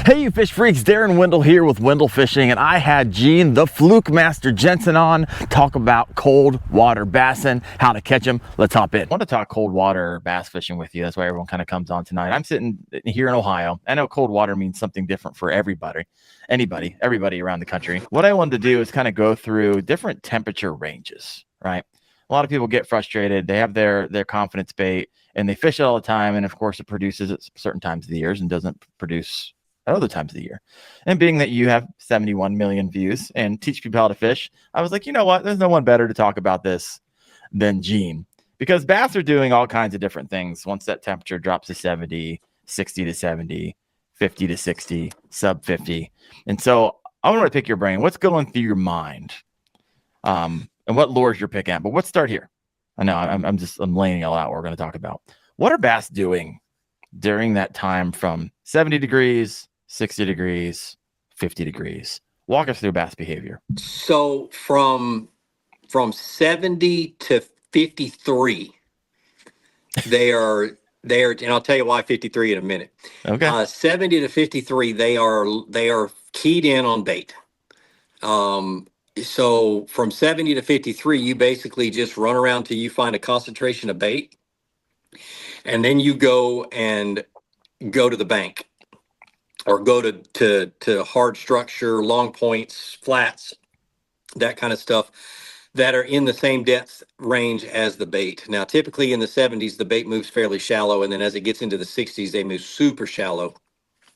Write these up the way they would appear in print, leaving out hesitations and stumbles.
Hey, you fish freaks, Daren Wendell here with Wendell Fishing, and I had Gene, the Flukemaster Jensen on, talk about cold water bassing, how to catch them. Let's hop in. I want to talk cold water bass fishing with you. That's why everyone kind of comes on tonight. I'm sitting here in Ohio. I know cold water means something different for everybody, everybody around the country. What I wanted to do is kind of go through different temperature ranges, right? A lot of people get frustrated. They have their confidence bait and they fish it all the time. And of course it produces at certain times of the years and doesn't produce at other times of the year. And being that you have 71 million views and teach people how to fish, I was like, you know what? There's no one better to talk about this than Gene, because bass are doing all kinds of different things. Once that temperature drops to 70, 60 to 70, 50 to 60, sub 50. And so I want to pick your brain. What's going through your mind? And what lures you're picking at? But let's start here. I know I'm laying it all out. What we're going to talk about. What are bass doing during that time from 70 degrees, 60 degrees, 50 degrees? Walk us through bass behavior. So from 70 to 53, they are, and I'll tell you why 53 in a minute. Okay. 70 to 53, they are keyed in on bait. So from 70 to 53, you basically just run around till you find a concentration of bait, and then you go to the bank or go to hard structure, long points, flats, that kind of stuff that are in the same depth range as the bait. Now, typically in the 70s, the bait moves fairly shallow, and then as it gets into the 60s, they move super shallow.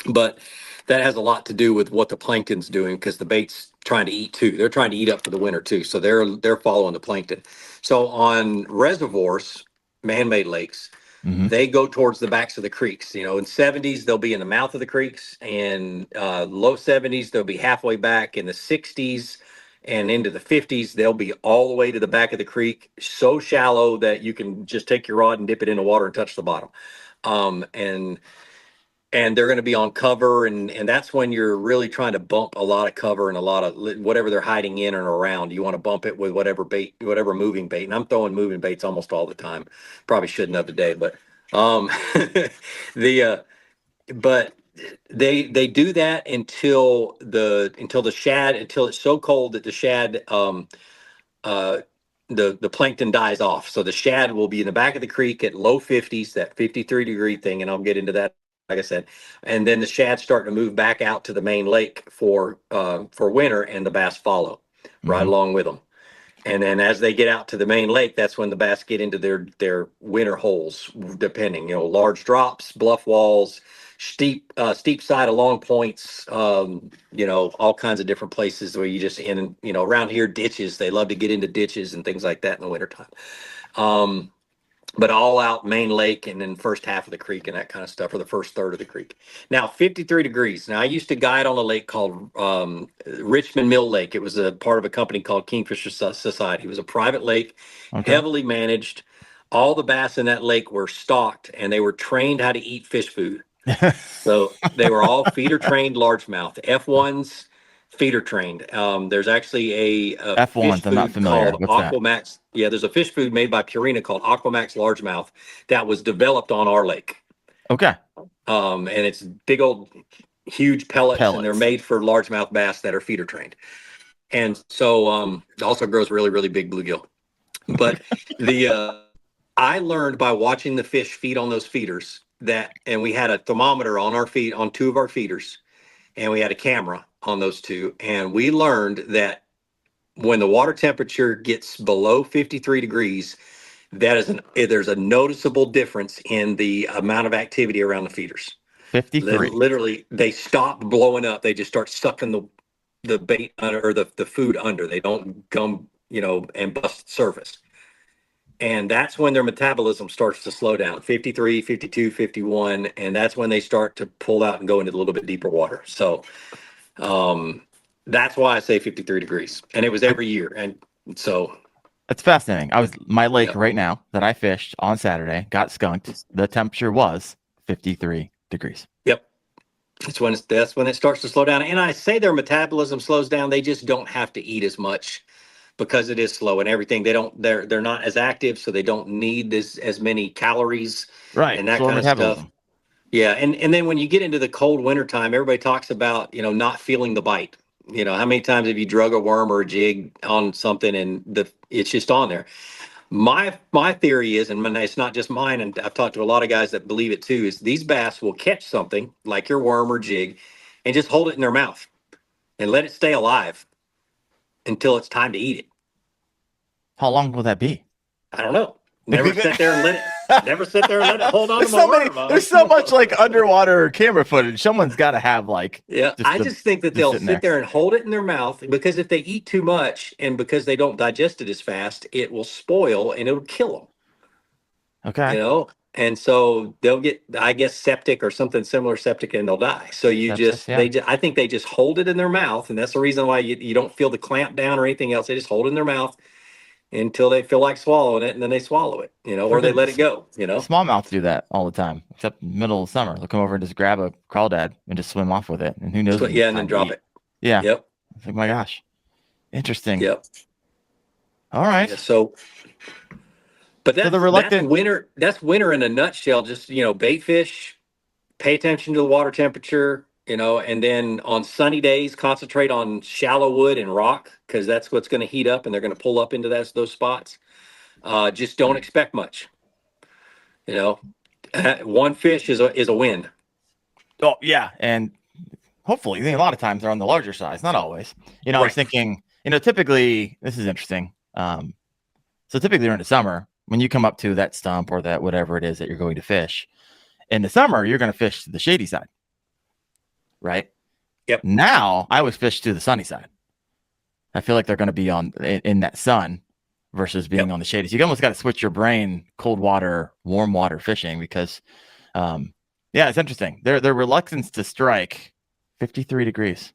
But that has a lot to do with what the plankton's doing, because the bait's trying to eat too. They're trying to eat up for the winter too, so they're following the plankton. So on reservoirs, man-made lakes, they go towards the backs of the creeks. You know, in 70s, they'll be in the mouth of the creeks, and low 70s, they'll be halfway back. In the 60s and into the 50s, they'll be all the way to the back of the creek, so shallow that you can just take your rod and dip it in the water and touch the bottom. And they're going to be on cover, and that's when you're really trying to bump a lot of cover and a lot of whatever they're hiding in and around. You want to bump it with whatever bait, whatever moving bait. And I'm throwing moving baits almost all the time. Probably shouldn't have today, but but they do that until it's so cold that the shad the plankton dies off. So the shad will be in the back of the creek at low 50s, that 53-degree thing, and I'll get into that, like I said. And then the shad's starting to move back out to the main lake for winter, and the bass follow right along with them. And then as they get out to the main lake, that's when the bass get into their winter holes, depending, large drops, bluff walls, steep side of long points, all kinds of different places where you just around here, ditches. They love to get into ditches and things like that in the wintertime. But all out main lake, and then first half of the creek and that kind of stuff, or the first third of the creek. Now, 53 degrees. Now, I used to guide on a lake called Richmond Mill Lake. It was a part of a company called Kingfisher Society. It was a private lake, heavily managed. All the bass in that lake were stocked, and they were trained how to eat fish food. So they were all feeder trained largemouth, F1s, feeder trained. There's actually a F1s, I'm not familiar. called What's Aquamax. Yeah, there's a fish food made by Purina called Aquamax largemouth that was developed on our lake. Okay. And it's big old huge pellets, and they're made for largemouth bass that are feeder trained. And so it also grows really, really big bluegill. But I learned by watching the fish feed on those feeders and we had a thermometer on our feed on two of our feeders, and we had a camera on those two, and we learned that when the water temperature gets below 53 degrees, there's a noticeable difference in the amount of activity around the feeders. 53. Literally, they stop blowing up. They just start sucking the bait under, or the food under. They don't come, and bust the surface. And that's when their metabolism starts to slow down, 53, 52, 51. And that's when they start to pull out and go into a little bit deeper water. So that's why I say 53 degrees. And it was every year. And so it's fascinating. My lake right now that I fished on Saturday got skunked. The temperature was 53 degrees. Yep. That's when it starts to slow down. And I say their metabolism slows down. They just don't have to eat as much, because it is slow and everything. They're not as active, so they don't need as many calories, right, and that kind of stuff. Yeah, and then when you get into the cold winter time, everybody talks about, not feeling the bite. How many times have you drug a worm or a jig on something and it's just on there? My theory is, and it's not just mine, and I've talked to a lot of guys that believe it too, is these bass will catch something like your worm or jig and just hold it in their mouth and let it stay alive until it's time to eat it. How long will that be? I don't know. Never sit there and let it. Never sit there and let it hold on to There's my so many. worm. There's so much like underwater camera footage. Someone's got to have like. Yeah, I just think that just they'll sitting sit there and hold it in their mouth because if they eat too much and because they don't digest it as fast, it will spoil and it'll kill them. Okay. And so they'll get, I guess, septic or something similar, septic, and they'll die. So Sepsis, yeah. I think they just hold it in their mouth, and that's the reason why you don't feel the clamp down or anything else. They just hold it in their mouth until they feel like swallowing it, and then they swallow it, or they let it go, Smallmouth do that all the time, except middle of summer. They'll come over and just grab a crawdad and just swim off with it, and who knows? Yeah, and then drop it. Yeah. Yep. It's like, my gosh, interesting. Yep. All right. Yeah, so. But that's, the reluctant that's winter in a nutshell. Just, bait fish, pay attention to the water temperature, and then on sunny days, concentrate on shallow wood and rock because that's what's going to heat up and they're going to pull up into those spots. Just don't expect much. One fish is a win. Oh, yeah. And hopefully, a lot of times they're on the larger size, not always. I was thinking, typically, this is interesting. So typically during the summer, when you come up to that stump or that whatever it is that you're going to fish, in the summer, you're going to fish to the shady side, right? Yep. Now, I always fish to the sunny side. I feel like they're going to be in that sun versus being on the shady. So you almost got to switch your brain, cold water, warm water fishing because, it's interesting. Their reluctance to strike 53 degrees.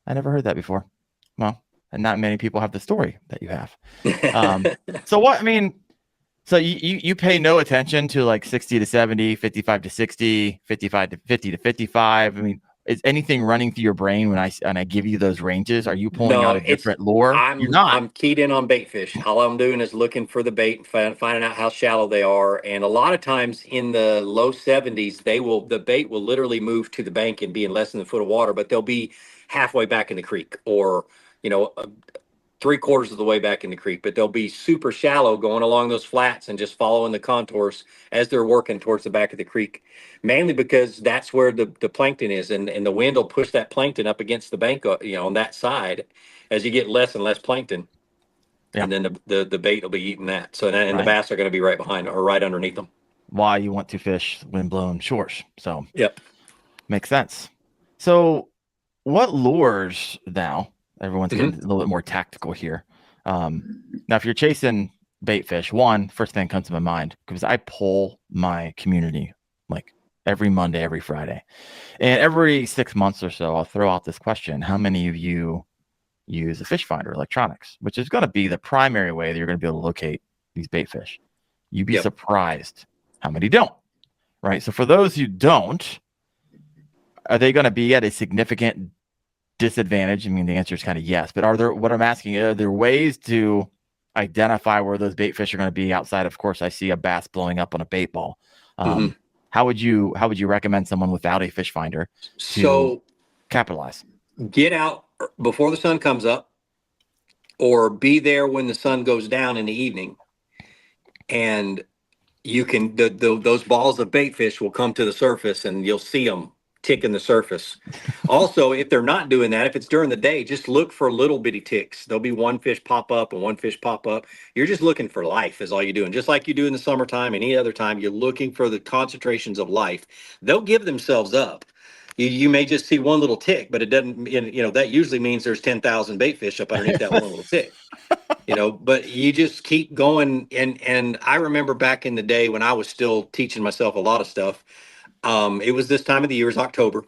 I never heard that before. Well, and not many people have the story that you have. So you pay no attention to like 60 to 70, 55 to 60, 55 to 50 to 55. I mean, is anything running through your brain when I give you those ranges? Are you pulling out a different lure? You're not. I'm keyed in on bait fish. All I'm doing is looking for the bait and finding out how shallow they are. And a lot of times in the low 70s, the bait will literally move to the bank and be in less than a foot of water, but they'll be halfway back in the creek or, 3/4 of the way back in the creek, but they'll be super shallow going along those flats and just following the contours as they're working towards the back of the creek, mainly because that's where the plankton is. And the wind will push that plankton up against the bank, on that side as you get less and less plankton. Yeah. And then the bait will be eating that. So, and the bass are going to be right behind or right underneath them. Why you want to fish wind-blown shores. So, yep. Makes sense. So what lures now? Everyone's getting a little bit more tactical here. Now, if you're chasing bait fish, first thing comes to my mind, because I poll my community like every Monday, every Friday. And every 6 months or so, I'll throw out this question. How many of you use a fish finder electronics, which is going to be the primary way that you're going to be able to locate these bait fish? You'd be surprised how many don't, right? So for those who don't, are they going to be at a significant disadvantage? I mean, the answer is kind of yes, but what I'm asking, are there ways to identify where those bait fish are going to be outside? Of course, I see a bass blowing up on a bait ball. How would you recommend someone without a fish finder to capitalize? Get out before the sun comes up or be there when the sun goes down in the evening. And you can, those balls of bait fish will come to the surface and you'll see them ticking the surface. Also, if they're not doing that, if it's during the day, just look for little bitty ticks. There'll be one fish pop up and one fish pop up. You're just looking for life is all you're doing. Just like you do in the summertime, any other time, you're looking for the concentrations of life. They'll give themselves up. You may just see one little tick, but it doesn't, that usually means there's 10,000 bait fish up underneath that one little tick. But you just keep going. And I remember back in the day when I was still teaching myself a lot of stuff, it was this time of the year, it was October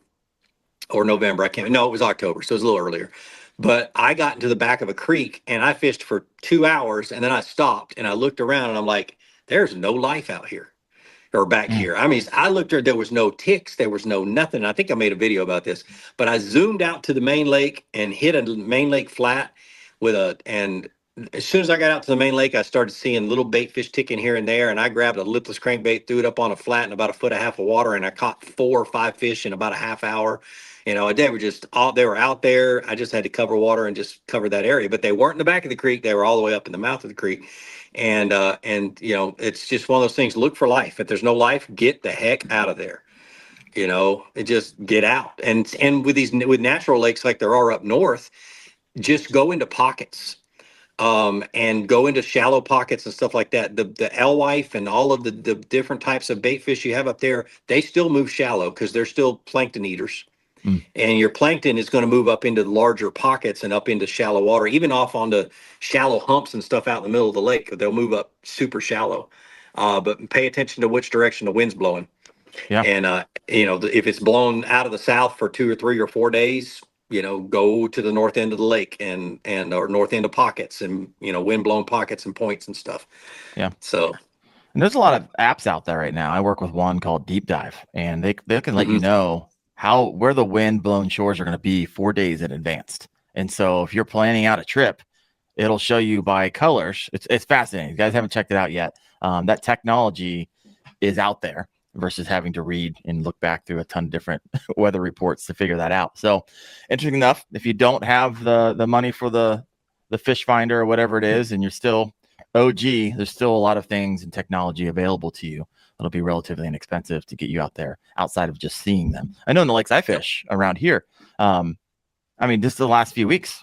or November. It was October. So it was a little earlier, but I got into the back of a creek and I fished for 2 hours and then I stopped and I looked around and I'm like, there's no life out here or back here. I mean, I looked there was no ticks. There was no nothing. I think I made a video about this, but I zoomed out to the main lake and hit a main lake flat and as soon as I got out to the main lake, I started seeing little bait fish ticking here and there, and I grabbed a lipless crankbait, threw it up on a flat in about 1.5 feet of water, and I caught 4 or 5 fish in about a half hour. They were just all, they were out there. I just had to cover water and just cover that area, but they weren't in the back of the creek. They were all the way up in the mouth of the creek. And it's just one of those things. Look for life. If there's no life, get the heck out of there. It just get out. And with natural lakes like there are up north, just go into pockets, and go into shallow pockets and stuff like that. The alewife and all of the different types of bait fish you have up there, they still move shallow because they're still plankton eaters. Mm. And your plankton is going to move up into larger pockets and up into shallow water, even off onto shallow humps and stuff out in the middle of the lake. They'll move up super shallow. But pay attention to which direction the wind's blowing. Yeah. And if it's blown out of the south for 2 or 3 or 4 days, go to the north end of the lake and or north end of pockets and wind blown pockets and points and stuff. Yeah. So, and there's a lot of apps out there right now. I work with one called Deep Dive, and they can let you know where the wind blown shores are going to be 4 days in advance. And so if you're planning out a trip, it'll show you by colors. It's fascinating. You guys haven't checked it out yet. That technology is out there versus having to read and look back through a ton of different weather reports to figure that out. So interesting enough, if you don't have the money for the fish finder or whatever it is, and you're still OG, there's still a lot of things and technology available to you that'll be relatively inexpensive to get you out there outside of just seeing them. I know in the lakes I fish around here, just the last few weeks,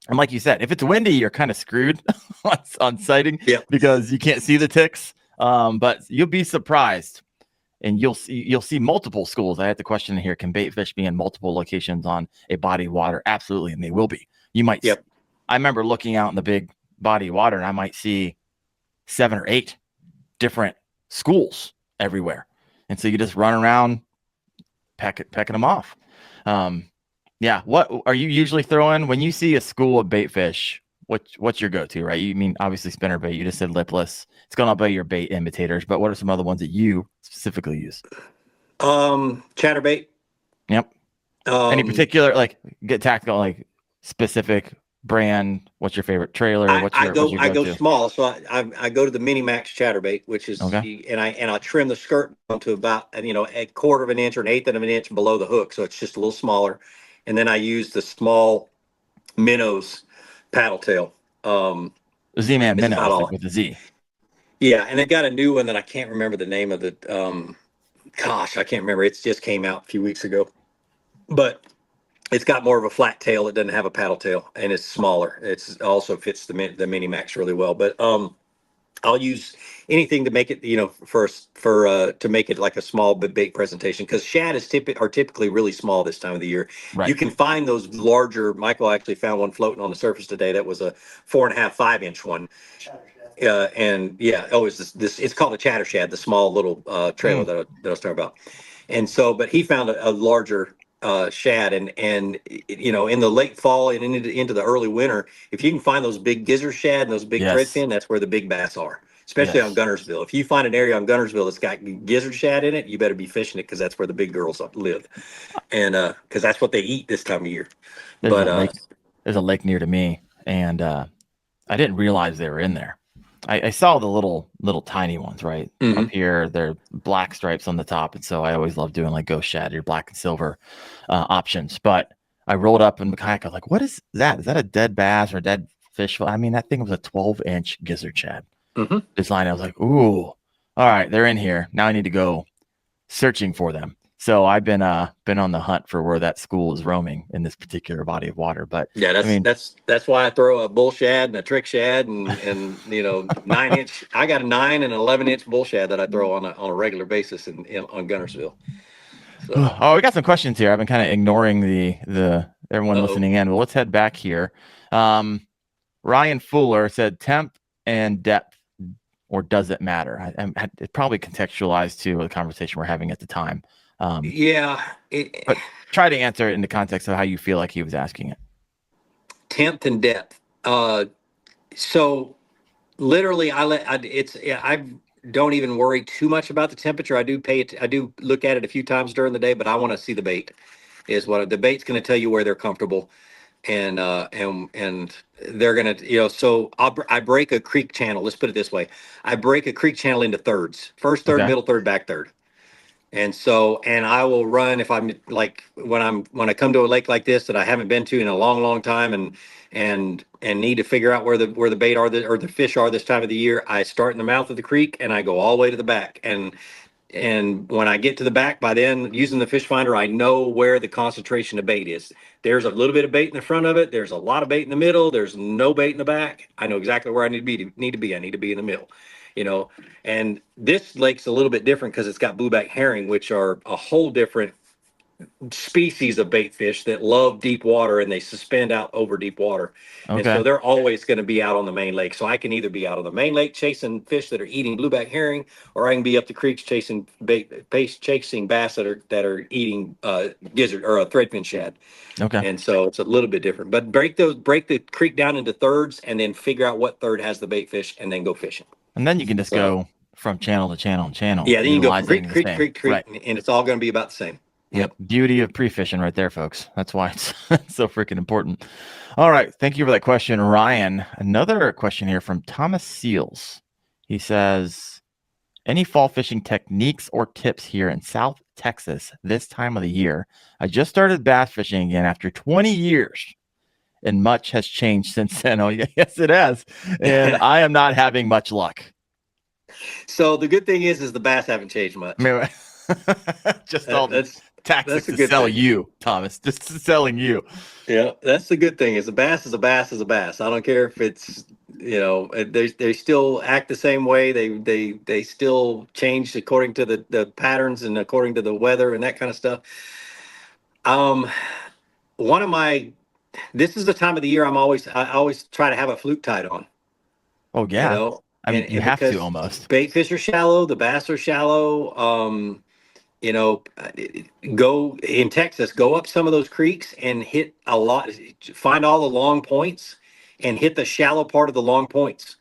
and like you said, if it's windy, you're kind of screwed on sighting because you can't see the ticks. But you'll be surprised, and you'll see multiple schools. I had the question here: can bait fish be in multiple locations on a body of water? Absolutely, and they will be. You might. Yep. I remember looking out in the big body of water, and I might see 7 or 8 different schools everywhere, and so you just run around pecking them off. What are you usually throwing when you see a school of bait fish? What's your go-to, right? You mean obviously spinnerbait. You just said lipless. It's going to be your bait imitators, but what are some other ones that you specifically use? Chatterbait. Yep. Any particular, like, get tactical, like specific brand? What's your favorite trailer? I go small, so I go to the Mini Max Chatterbait, which is okay. And I trim the skirt to about a 1/4 of an inch or 1/8 of an inch below the hook, so it's just a little smaller. And then I use the small minnows paddle tail. Z-Man minnows, like with a Z. Yeah, and they got a new one that I can't remember the name of it. Gosh, I can't remember. It just came out a few weeks ago, but it's got more of a flat tail. It doesn't have a paddle tail, and it's smaller. It's also fits the Mini Max really well. But I'll use anything to make it, to make it like a small bait presentation, because shad are typically really small this time of the year. Right. You can find those larger. Michael actually found one floating on the surface today that was a 4.5, 5-inch one. It's called a chatter shad, the small little trailer that I was talking about. And so, but he found a larger shad, and in the late fall and into the early winter, if you can find those big gizzard shad and those big threadfin, that's where the big bass are, especially on Gunnersville. If you find an area on Gunnersville that's got gizzard shad in it, you better be fishing it, because that's where the big girls live, and because that's what they eat this time of year. There's a lake near to me, and I didn't realize they were in there. I saw the little tiny ones right up here. They're black stripes on the top, and so I always love doing like ghost shad, your black and silver options. But I rolled up in the kayak. I was like, "What is that? Is that a dead bass or a dead fish?" I mean, that thing was a 12-inch gizzard shad. Design. I was like, "Ooh, all right, they're in here. Now I need to go searching for them." So I've been on the hunt for where that school is roaming in this particular body of water. But that's why I throw a bull shad and a trick shad and 9-inch. I got a 9 and an 11-inch bull shad that I throw on a regular basis on Gunnersville. So. Oh, we got some questions here. I've been kind of ignoring the everyone listening in. Well, let's head back here. Ryan Fuller said temp and depth, or does it matter? It probably contextualized to the conversation we're having at the time. But try to answer it in the context of how you feel like he was asking it. Temp and depth. So literally, I don't even worry too much about the temperature. I do look at it a few times during the day, but I want to see the bait. The bait's going to tell you where they're comfortable. and they're gonna, so I break a creek channel. Let's put it this way: I break a creek channel into thirds: first third, Okay. middle third, back third. And I will run if I'm like when I come to a lake like this that I haven't been to in a long, long time, and need to figure out where the bait are or the fish are this time of the year. I start in the mouth of the creek and I go all the way to the back. And when I get to the back, by then, using the fish finder, I know where the concentration of bait is. There's a little bit of bait in the front of it. There's a lot of bait in the middle. There's no bait in the back. I know exactly where I need to be. I need to be in the middle, you know. And this lake's a little bit different because it's got blueback herring, which are a whole different species of bait fish that love deep water, and they suspend out over deep water. And Okay. so they're always going to be out on the main lake. So I can either be out on the main lake chasing fish that are eating blueback herring, or I can be up the creeks chasing chasing bass that are eating gizzard or a threadfin shad. Okay. And so it's a little bit different. But break the creek down into thirds, and then figure out what third has the bait fish, and then go fishing. And then you can just So, go from channel to channel and channel. yeah, then you can go from utilizing creek, the creek, same. creek, Right. and it's all going to be about the same. Yep. Beauty of pre-fishing right there, folks. That's why it's so freaking important. All right. Thank you for that question, Ryan. Another question here from Thomas Seals. He says, any fall fishing techniques or tips here in South Texas this time of the year? I just started bass fishing again after 20 years, and much has changed since then. Oh, yes, it has. And I am not having much luck. So the good thing is the bass haven't changed much. I mean, just all That's tactics a to good sell thing. you, Thomas. Just selling you. Yeah, that's the good thing is a bass is a bass is a bass. I don't care if it's they still act the same way. They still change according to the patterns and according to the weather and that kind of stuff. Um, one of my This is the time of the year I always try to have a fluke tied on. Oh You yeah. know, I mean, you and have to because almost. bait fish are shallow, the bass are shallow. You know, go in Texas, go up some of those creeks and hit a lot, find all the long points and hit the shallow part of the long points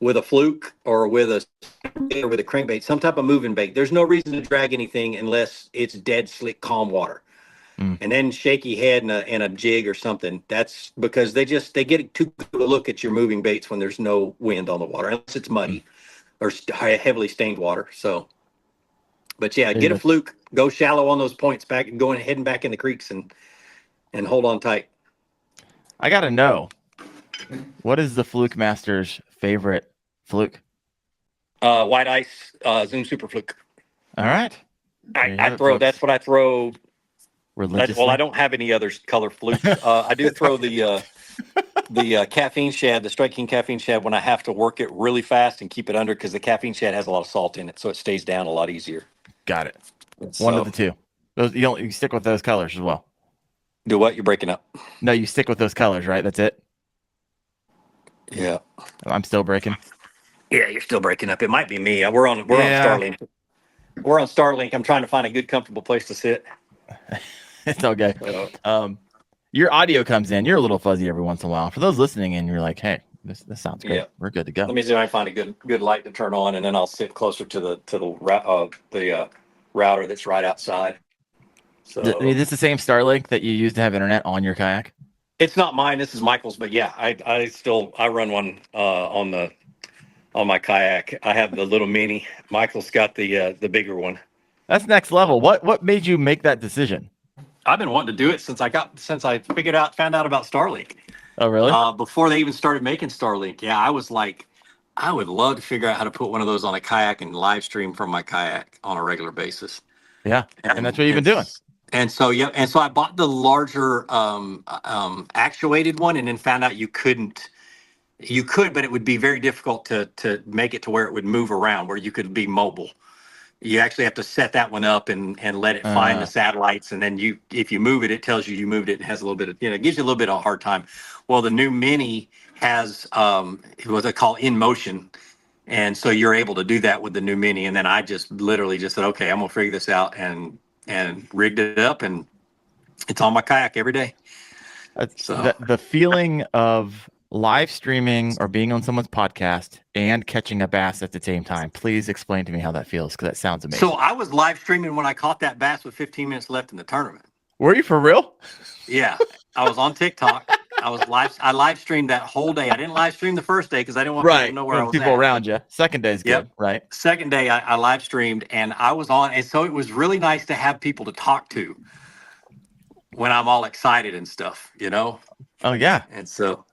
with a fluke or with a crankbait, some type of moving bait. There's no reason to drag anything unless it's dead slick, calm water. Mm. And then shaky head and a jig or something. That's because they get too good a look at your moving baits when there's no wind on the water, unless it's muddy or heavily stained water. So, but yeah, get a fluke, go shallow on those points back, heading back in the creeks and hold on tight. I gotta know, what is the Flukemaster's favorite fluke? White ice, Zoom Super Fluke. All right. That's what I throw. Religiously. Well, I don't have any other color flukes. I do throw the caffeine shad, the Strike King caffeine shad, when I have to work it really fast and keep it under, because the caffeine shad has a lot of salt in it, so it stays down a lot easier. Got it. One of the two. Those you stick with those colors as well. Do what? You're breaking up. No, you stick with those colors, right? That's it. Yeah. I'm still breaking. Yeah, you're still breaking up. It might be me. We're on Starlink. We're on Starlink. I'm trying to find a good, comfortable place to sit. It's okay. Your audio comes in. You're a little fuzzy every once in a while. For those listening in, you're like, hey, this sounds great. Yeah. We're good to go. Let me see if I can find a good light to turn on, and then I'll sit closer to the router that's right outside. So is this the same Starlink that you use to have internet on your kayak? It's not mine. This is Michael's, but yeah, I run one on my kayak. I have the little mini. Michael's got the bigger one. That's next level. What made you make that decision? I've been wanting to do it since I found out about Starlink. Oh, really? Before they even started making Starlink. Yeah, I was like, I would love to figure out how to put one of those on a kayak and live stream from my kayak on a regular basis. Yeah, and that's what you've been doing. And so I bought the larger actuated one, and then found out you could, but it would be very difficult to make it to where it would move around, where you could be mobile. You actually have to set that one up and let it find the satellites, and then if you move it, it tells you moved it. It has a little bit of, it gives you a little bit of a hard time. Well, the new Mini has what they call in motion, and so you're able to do that with the new Mini. And then I just literally just said, okay, I'm gonna figure this out, and rigged it up, and it's on my kayak every day. So the feeling of live streaming or being on someone's podcast and catching a bass at the same time. Please explain to me how that feels, because that sounds amazing. So I was live streaming when I caught that bass with 15 minutes left in the tournament. Were you for real? Yeah, I was on TikTok. I live streamed that whole day. I didn't live stream the first day because I didn't want people to Right. know where I was People at. around you. Second day is Yep. good, right? Second day I live streamed and I was on, and so it was really nice to have people to talk to when I'm all excited and stuff, you know? Oh yeah. And so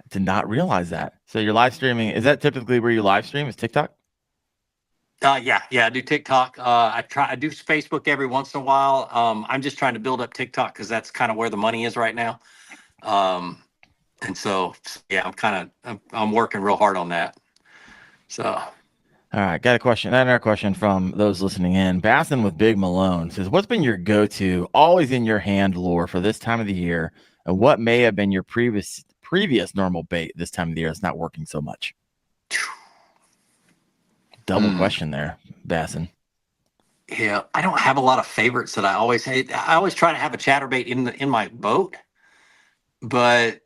Did not realize that. So you're live streaming. Is that typically where you live stream? Is TikTok? yeah, I do TikTok. I do Facebook every once in a while. I'm just trying to build up TikTok because that's kind of where the money is right now. And so yeah, I'm working real hard on that. So All right, got a question. Another question from those listening in. Bassin with Big Malone says, "What's been your go-to, always in your hand lure for this time of the year, and what may have been your previous normal bait this time of the year that's not working so much?" Double question there, Bassin. Yeah, I don't have a lot of favorites that I always hate. I always try to have a chatterbait in my boat, but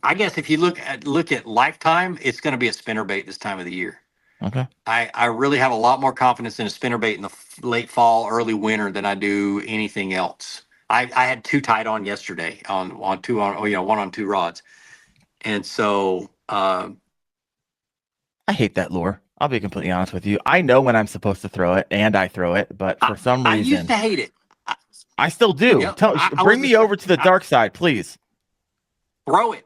I guess if you look at lifetime, it's going to be a spinnerbait this time of the year. Okay. I really have a lot more confidence in a spinnerbait in the late fall, early winter than I do anything else. I had two tied on yesterday on one on two rods, and so I hate that lure. I'll be completely honest with you. I know when I'm supposed to throw it, and I throw it, but for some reason, I used to hate it. I still do. Yeah, bring me over to the dark side, please. Throw it.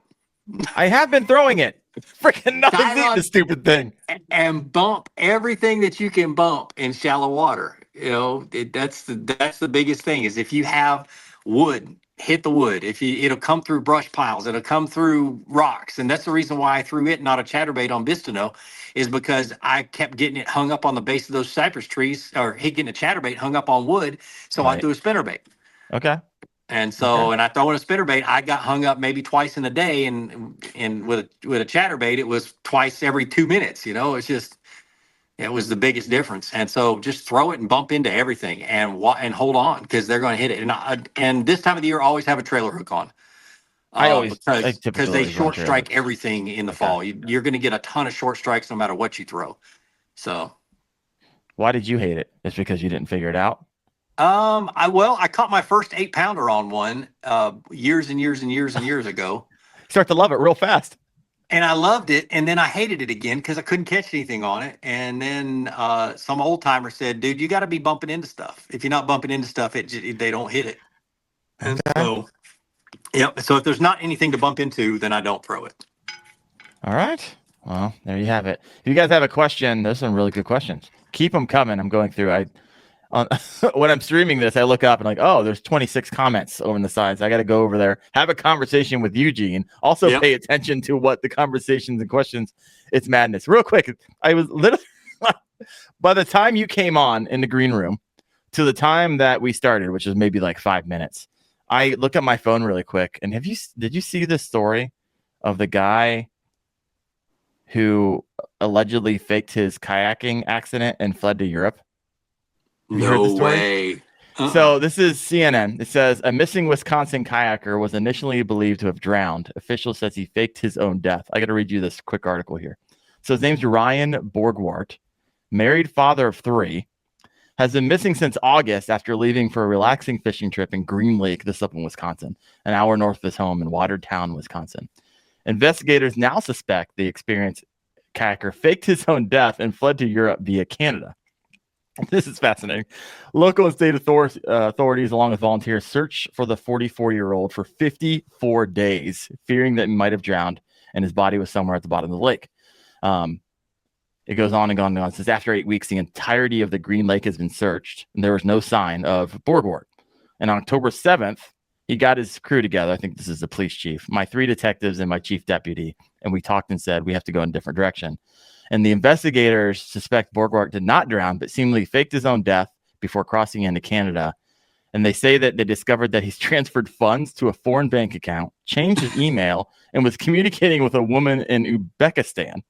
I have been throwing it. Freaking nothing's eating the stupid thing. And bump everything that you can bump in shallow water. You know, that's the biggest thing is if you have wood, hit the wood. It'll come through brush piles, it'll come through rocks. And that's the reason why I threw it, not a chatterbait on Bistino, is because I kept getting it hung up on the base of those cypress trees, or getting a chatterbait hung up on wood. So I threw a spinnerbait. Okay. And so, and I throw in a spinnerbait, I got hung up maybe twice in a day, and with a chatterbait, it was twice every 2 minutes. You know, it was the biggest difference. And so, just throw it and bump into everything, and hold on because they're going to hit it. And this time of the year, I always have a trailer hook on. Because they short strike everything in the fall. You're going to get a ton of short strikes no matter what you throw. So, why did you hate it? It's because you didn't figure it out. I caught my first 8-pounder on one years and years and years and years ago. Start to love it real fast. And I loved it, and then I hated it again because I couldn't catch anything on it. And then some old timer said, "Dude, you got to be bumping into stuff. If you're not bumping into stuff, they don't hit it." And so, yep. So if there's not anything to bump into, then I don't throw it. All right. Well, there you have it. If you guys have a question, there's some really good questions. Keep them coming. I'm going through. When I'm streaming this, I look up and there's 26 comments over on the sides. I got to go over there, have a conversation with Eugene. Also pay attention to what the conversations and questions. It's madness. Real quick, I was literally by the time you came on in the green room to the time that we started, which was maybe like 5 minutes, I looked at my phone really quick. And did you see this story of the guy who allegedly faked his kayaking accident and fled to Europe? No way. So this is CNN. It says a missing Wisconsin kayaker was initially believed to have drowned. Officials says he faked his own death. I got to read you this quick article here. So his name's Ryan Borgwart, married, father of 3, has been missing since August after leaving for a relaxing fishing trip in Green Lake, this up in Wisconsin, an hour north of his home in Watertown, Wisconsin. Investigators now suspect the experienced kayaker faked his own death and fled to Europe via Canada. This is fascinating. Local and state authorities, along with volunteers, searched for the 44-year-old for 54 days, fearing that he might have drowned and his body was somewhere at the bottom of the lake. It goes on and on and on. It says after 8 weeks, the entirety of the Green Lake has been searched, and there was no sign of Borgwart. And on October 7th, he got his crew together. I think this is the police chief, my 3 detectives and my chief deputy, and we talked and said we have to go in a different direction. And the investigators suspect Borgwart did not drown, but seemingly faked his own death before crossing into Canada. And they say that they discovered that he's transferred funds to a foreign bank account, changed his email, and was communicating with a woman in Uzbekistan.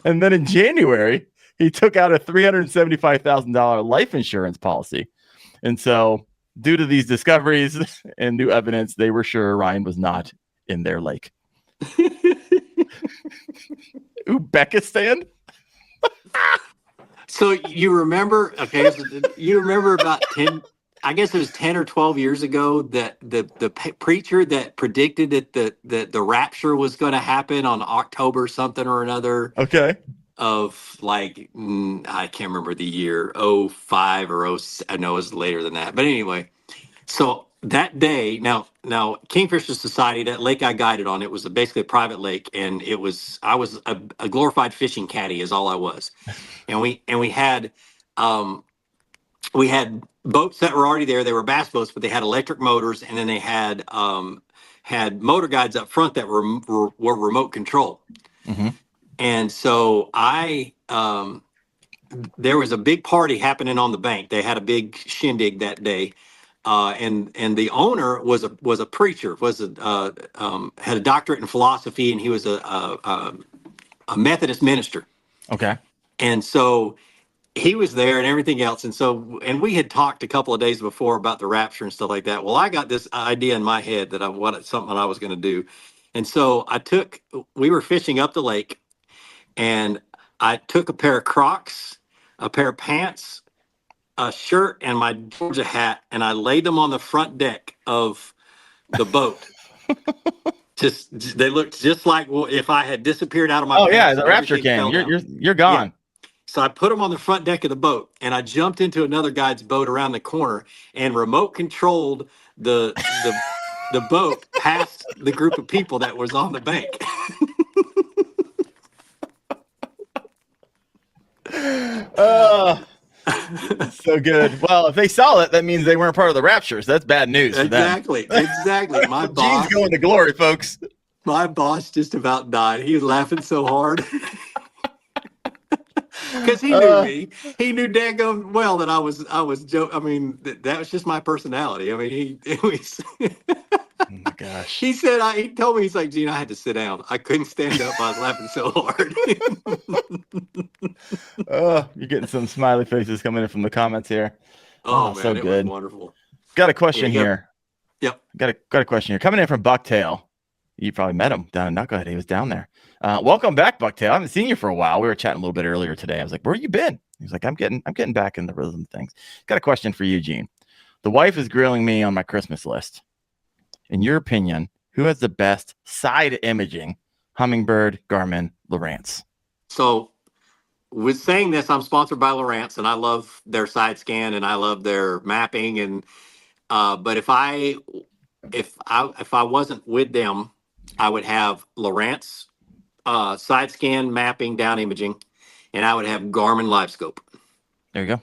And then in January, he took out a $375,000 life insurance policy. And so due to these discoveries and new evidence, they were sure Ryan was not in their lake. Uzbekistan? So you remember, you remember about 10, I guess it was 10 or 12 years ago that the preacher that predicted that the rapture was going to happen on October something or another Okay. of like I can't remember the year, '05 or I know it was later than that. But anyway, so that day, now Kingfisher Society, that lake I guided on, it was basically a private lake, and I was a glorified fishing caddy is all I was. And we had boats that were already there. They were bass boats, but they had electric motors, and then they had motor guides up front that were remote control. Mm-hmm. And so there was a big party happening on the bank. They had a big shindig that day, and the owner was a preacher, had a doctorate in philosophy, and he was a Methodist minister. Okay. And so he was there and everything else. And we had talked a couple of days before about the rapture and stuff like that. Well, I got this idea in my head that I wanted something I was going to do. And so we were fishing up the lake, and I took a pair of Crocs, a pair of pants, a shirt, and my Georgia hat, and I laid them on the front deck of the boat. They looked just like if I had disappeared out of my pants. Yeah, the and rapture everything came. fell down. You're gone. Yeah. So I put them on the front deck of the boat, and I jumped into another guy's boat around the corner and remote controlled the boat past the group of people that was on the bank. So good. Well, if they saw it, that means they weren't part of the raptures. That's bad news for them. Exactly. My boss, Gene's going to glory, folks. My boss just about died. He was laughing so hard. Because he knew me. He knew daggone well that I was joking. I mean, that was just my personality. I mean, it was. Oh my gosh. He said, he told me, he's like, Gene, I had to sit down. I couldn't stand up. I was laughing so hard. You're getting some smiley faces coming in from the comments here. Oh man, so it good. was wonderful. Got a question here. Yep. Got a question here. Coming in from Bucktail. You probably met him down in Knucklehead. He was down there. Welcome back, Bucktail. I haven't seen you for a while. We were chatting a little bit earlier today. I was like, where have you been? He's like, I'm getting back in the rhythm of things. Got a question for you, Gene. The wife is grilling me on my Christmas list. In your opinion, who has the best side imaging? Humminbird, Garmin, Lowrance. So with saying this, I'm sponsored by Lowrance, and I love their side scan and I love their mapping. And but if I wasn't with them, I would have Lowrance side scan, mapping, down imaging, and I would have Garmin LiveScope. There you go.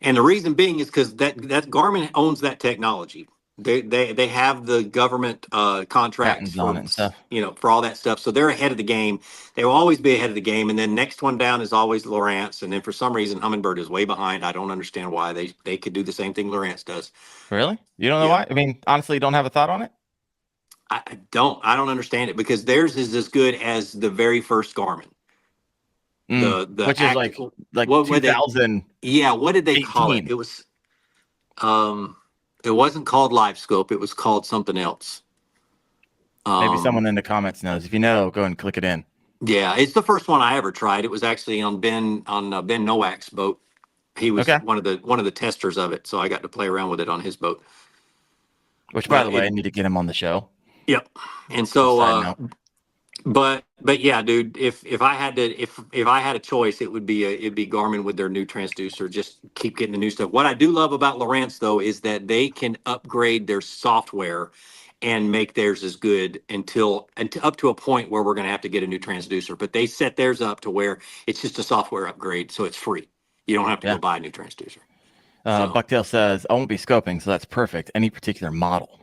And the reason being is because that Garmin owns that technology. They have the government contract on it and stuff. For all that stuff. So they're ahead of the game. They will always be ahead of the game. And then next one down is always Lowrance. And then for some reason, Humminbird is way behind. I don't understand why they could do the same thing Lowrance does. Really? You don't know why? I mean, honestly, you don't have a thought on it? I don't understand it because theirs is as good as the very first Garmin. Which is like 2000. Yeah, what did they call it? It was it wasn't called LiveScope. It was called something else. Maybe someone in the comments knows. If you know, go and click it in. Yeah, it's the first one I ever tried. It was actually on Ben Nowak's boat. He was one of the testers of it, so I got to play around with it on his boat. Which, by the way, I need to get him on the show. Yep. And so, but yeah, dude, if I had a choice, it'd be Garmin with their new transducer. Just keep getting the new stuff. What I do love about Lowrance though is that they can upgrade their software and make theirs as good until up to a point where we're going to have to get a new transducer. But they set theirs up to where it's just a software upgrade, so it's free. You don't have to go buy a new transducer. Bucktail says, I won't be scoping, so that's perfect. Any particular model?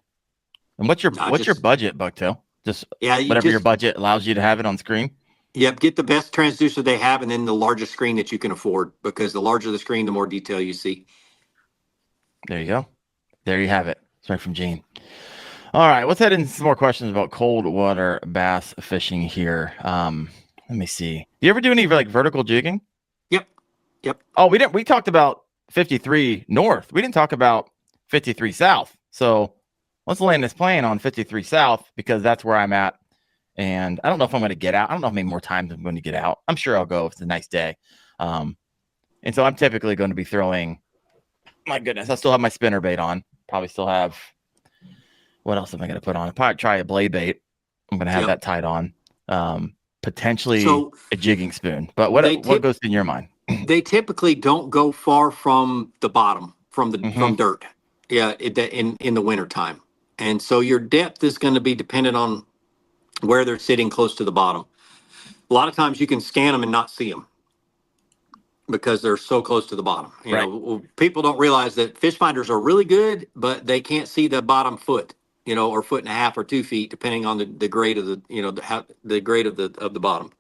And what's your budget, Bucktail? Just whatever your budget allows you to have it on screen? Yep, get the best transducer they have and then the largest screen that you can afford, because the larger the screen, the more detail you see. There you go. There you have it. Sorry from Gene. All right, let's head into some more questions about cold water bass fishing here. Let me see. Do you ever do any vertical jigging? Yep. Oh, we talked about 53 north. We didn't talk about 53 south. So let's land this plane on 53 south because that's where I'm at. And I don't know if I'm going to get out. I don't know how many more times I'm going to get out. I'm sure I'll go if it's a nice day. And so I'm typically going to be throwing My goodness, I still have my spinnerbait on. Probably still have. What else am I going to put on? Probably try a blade bait. I'm going to have that tied on. Potentially a jigging spoon. But what goes in your mind? They typically don't go far from the bottom, from dirt. Yeah, in the wintertime. And so your depth is going to be dependent on where they're sitting close to the bottom. A lot of times you can scan them and not see them because they're so close to the bottom. You know, people don't realize that fish finders are really good, but they can't see the bottom foot, or foot and a half or 2 feet, depending on the grade of the grade of the bottom.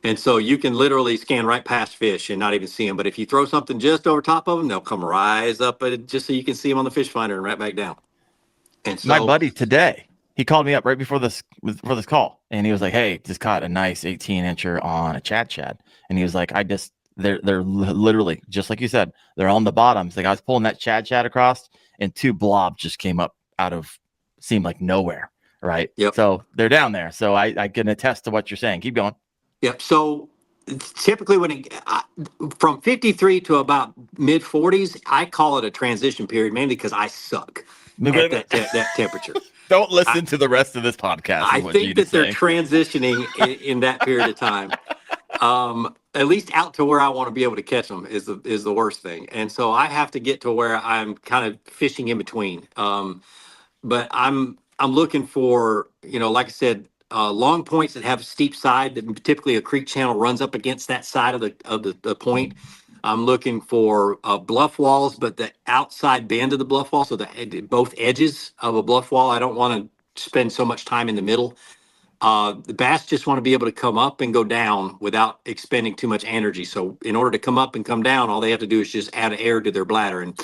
And so you can literally scan right past fish and not even see them. But if you throw something just over top of them, they'll come rise up just so you can see them on the fish finder and right back down. And so my buddy today, he called me up right before this call, and he was like, "Hey, just caught a nice 18-incher on a shad." And he was like, they're literally just like you said, they're on the bottom. It's like I was pulling that shad across, and 2 blobs just came up out of seemed like nowhere. Right. Yep. So they're down there. So I can attest to what you're saying. Keep going. Yep. So typically from 53 to about mid 40s, I call it a transition period, mainly because I suck at that temperature. Don't listen to the rest of this podcast. I think that they're transitioning in that period of time. At least out to where I want to be able to catch them is the worst thing. And so I have to get to where I'm kind of fishing in between. But I'm looking for, like I said, long points that have a steep side that typically a creek channel runs up against that side of the point. I'm looking for bluff walls, but the outside bend of the bluff wall, so both edges of a bluff wall. I don't want to spend so much time in the middle. The bass just want to be able to come up and go down without expending too much energy. So in order to come up and come down, all they have to do is just add air to their bladder and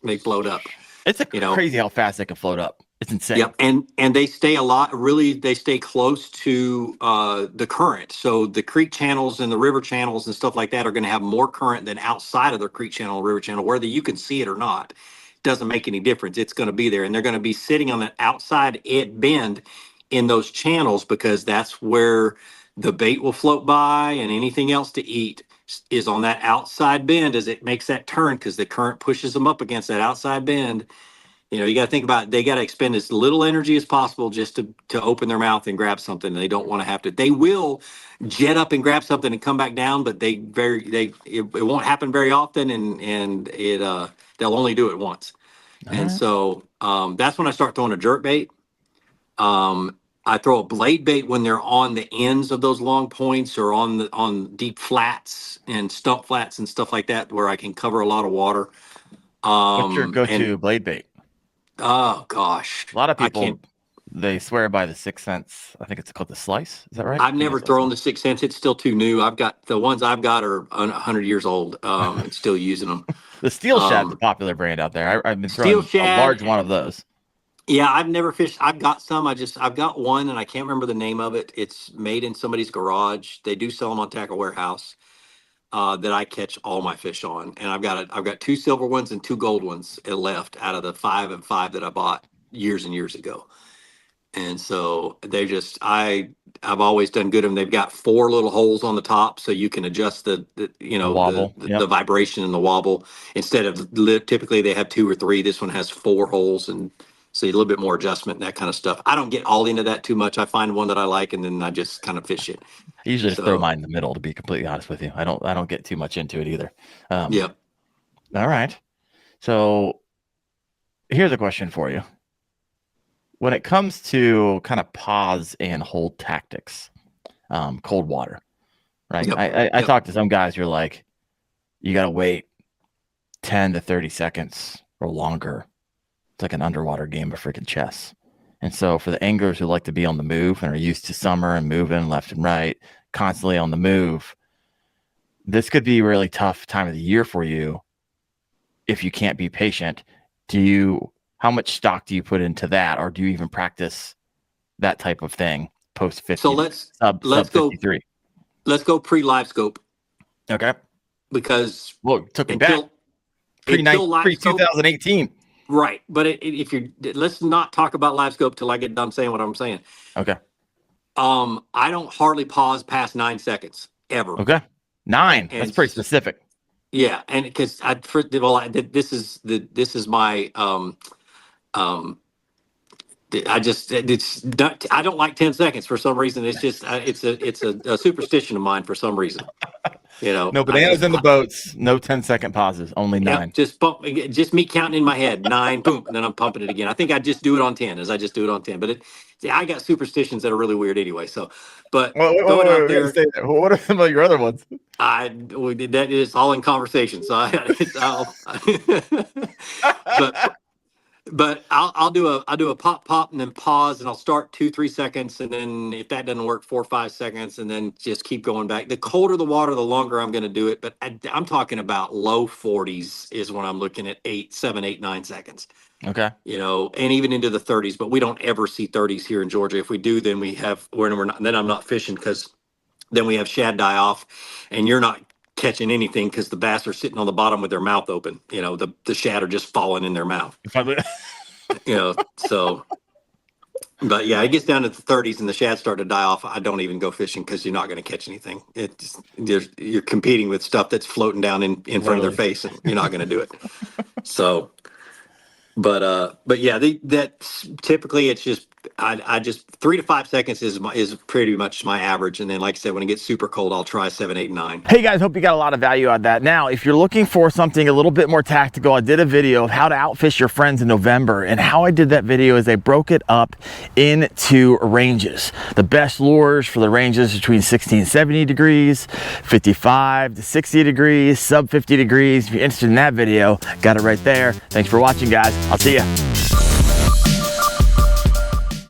they float up. It's crazy how fast they can float up. It's insane. Yep, and they stay they stay close to the current. So the creek channels and the river channels and stuff like that are going to have more current than outside of the creek channel or river channel. Whether you can see it or not, doesn't make any difference. It's going to be there, and they're going to be sitting on that outside bend in those channels because that's where the bait will float by and anything else to eat is on that outside bend as it makes that turn because the current pushes them up against that outside bend. You got to think about it. They got to expend as little energy as possible just to open their mouth and grab something. They don't want to have to. They will jet up and grab something and come back down, but it won't happen very often, and they'll only do it once. And so that's when I start throwing a jerk bait. I throw a blade bait when they're on the ends of those long points or on deep flats and stump flats and stuff like that where I can cover a lot of water. What's your go-to blade bait? Oh gosh, a lot of people they swear by the 6 cents. I think it's called the slice. Is that right? I've never thrown the 6 cents. It's still too new. The ones I've got are 100 years old and still using them. The steel shad's a popular brand out there. I've been throwing a large one of those. Yeah, I've never fished. I've got some. I've got one, and I can't remember the name of it. It's made in somebody's garage. They do sell them on Tackle Warehouse. That I catch all my fish on, and I've got 2 silver ones and 2 gold ones left out of the 5 and 5 that I bought years and years ago. And so I've always done good. And they've got 4 little holes on the top, so you can adjust the wobble, the vibration and the wobble. Instead of typically they have 2 or 3, this one has 4 holes, and so a little bit more adjustment and that kind of stuff. I don't get all into that too much. I find one that I like, and then I just kind of fish it. I usually just throw mine in the middle, to be completely honest with you. I don't get too much into it either. Yep. All right. So here's a question for you. When it comes to kind of pause and hold tactics, cold water, right? Yep. I talked to some guys who are like, you got to wait 10 to 30 seconds or longer. It's like an underwater game of freaking chess. And so for the anglers who like to be on the move and are used to summer and moving left and right, constantly on the move, this could be a really tough time of the year for you if you can't be patient. How much stock do you put into that, or do you even practice that type of thing post 50? So let's go 53. Let's go pre-live scope. Okay. Because it took me back pre-2018. Right, but let's not talk about live scope till I get done saying what I'm saying. Okay. I don't hardly pause past 9 seconds ever. Okay. 9. That's pretty specific. Yeah, and because this is my um I don't like 10 seconds for some reason. It's just it's a superstition of mine for some reason. You know, No I bananas just in the boats. No 10-second pauses. Only yep, 9. just pump, just me counting in my head 9, boom, and then I'm pumping it again. I think I just do it on 10, as I just do it on 10. But see, I got superstitions that are really weird anyway. So, but going out We gotta there, say that. What are some of your other ones? we did that is all in conversation. So but I'll do a pop and then pause, and I'll start 2-3 seconds, and then if that doesn't work, 4 or 5 seconds, and then just keep going back. The colder the water, the longer I'm going to do it. But I'm talking about low 40s is when I'm looking at 8, 7, 8, 9 seconds. Okay. You know, and even into the 30s. But we don't ever see 30s here in Georgia. If we do, then we're not. Then I'm not fishing, because then we have shad die off, and you're not catching anything because the bass are sitting on the bottom with their mouth open. You know, the shad are just falling in their mouth. You know, so, but yeah, it gets down to the 30s and the shad start to die off. I don't even go fishing, because you're not going to catch anything. You're competing with stuff that's floating down in front of their face, and you're not going to do it. So, but yeah, that's typically, it's just I just 3 to 5 seconds is pretty much my average, and then like I said, when it gets super cold, I'll try 7, 8, 9. Hey guys, hope you got a lot of value out of that. Now, if you're looking for something a little bit more tactical, I did a video of how to outfish your friends in November, and how I did that video is I broke it up into ranges. The best lures for the ranges between 60 and 70 degrees, 55 to 60 degrees, sub 50 degrees. If you're interested in that video, got it right there. Thanks for watching, guys. I'll see ya.